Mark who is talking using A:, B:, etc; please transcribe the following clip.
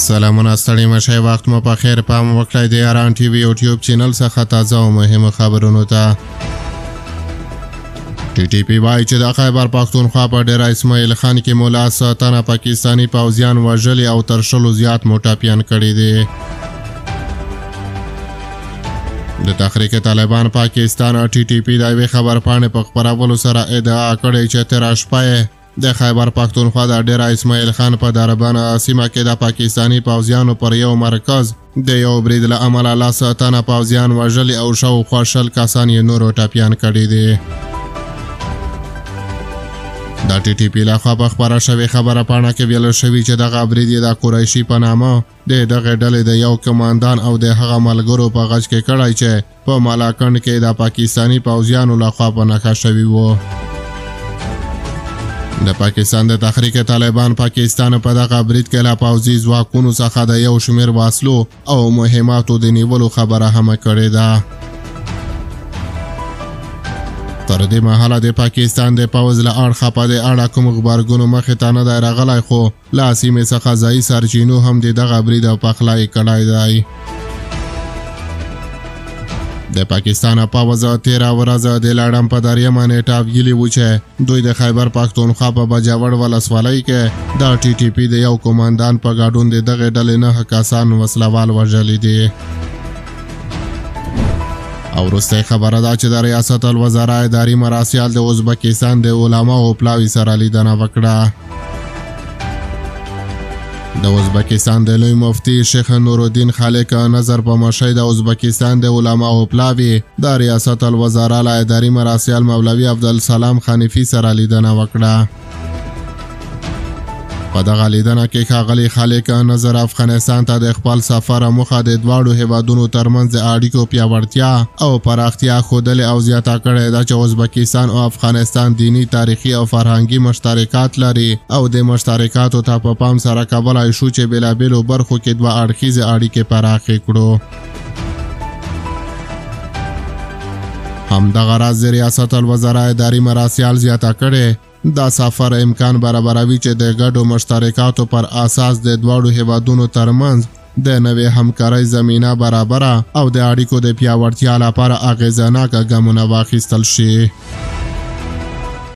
A: سلامونه ستړي مشئ وخت مو په خیر پام وکړئ د ایران ټي وي یوټیوب چینل څخه تازه او مهمه خبرونو ته ټي ټي پی وایي چې د خیبر پښتونخوا په ډېره اسماعیل خان کې مولا تنه پاکستاني پوځیان وژلي او تر 100 زیات موټاپیان کړي دي. د تحریک طالبان پاکستان او ټي ټي پی د یوې خبرپاڼې په خپرولو سره ادعا کړې چې تر شپه د خیبر پښتونخوا د ډېره اسماعیل خان په دربانه سیمه کې د پاکستاني پوځیانو پر یو مرکز د یو برید له امله 100 تنه پوځیان وژلي او شاوخوا 100 کسان یې نورو ټپیان کړي دي. د ټي ټي پی لخوا په خپره شوې خبرپاڼه کې ویل شوي چې دغه برید یې د قریشي په نامه د دغې ډلې د یو کمانډان او د هغه ملګرو په غږ کې کړی چې په مالاکنډ کې د پاکستاني پوځیانو لخوا په نښه شوي وو. د پاکستان د تحریک طالبان پاکستان په دغه برید کې له پوځي ځواکونو څخه د یو شمېر وسلو او مهماتو د نیولو خبره هم کړې ده. تر دې مهاله د پاکستان د پوځ له اړخه په دې اړه کوم غبرګونو مخې ته نه دی راغلی، خو له سیمې څخه ځایي سرچینو هم د دغه برید او پخلی کړی دی. د پاکستان پوځ تیره ورځ د لړم په دریمه نیټه ویلي وو چې دوی د خیبر پښتونخوا په بجاوړ ولسوالۍ کې د ټي ټي پی د یو کمانډان په ګډون د دغې ډلې 9 کسان وسلوال وژلي دي. او وروستۍ خبره ده چې د ریاست الوزرا اداري مراسیل د ازبکستان د علماو پلاوي سره لیدنه وکړه. د ازبکستان د لوی مفتی شیخ نورالدین خالق نظر په مشهد د ازبکستان د علماو پلاوي د ریاست الوزرا له اداري مراسیل مولوي عبدالسلام خانفي سره لیدنه وکړه. په دغه لیدنه کې ښاغلي خالق نظر افغانستان ته د خپل سفر موخه د دواړو هیوادونو ترمنځ د اړیکو پیاوړتیا او پراختیا ښودلې او زیاته کړې ده چې ازبکستان او افغانستان دینی، تاریخي او فرهنګي مشترکات لري او د مشترکاتو ته په پام سره کولای شو چې بېلابېلو برخو کې دوه اړخیزې اړیکې پراخې کړو. همدغه راز د ریاست الوزرا اداري مراسیل زیاته کړې دا سفر امکان برابروي چې د ګډو مشترکاتو پر اساس د دواړو هیوادونو ترمنځ د نوې همکارۍ زمینه برابره او د اړیکو د پیاوړتیا لپاره اغیزناکه ګامونه واخیستل شي.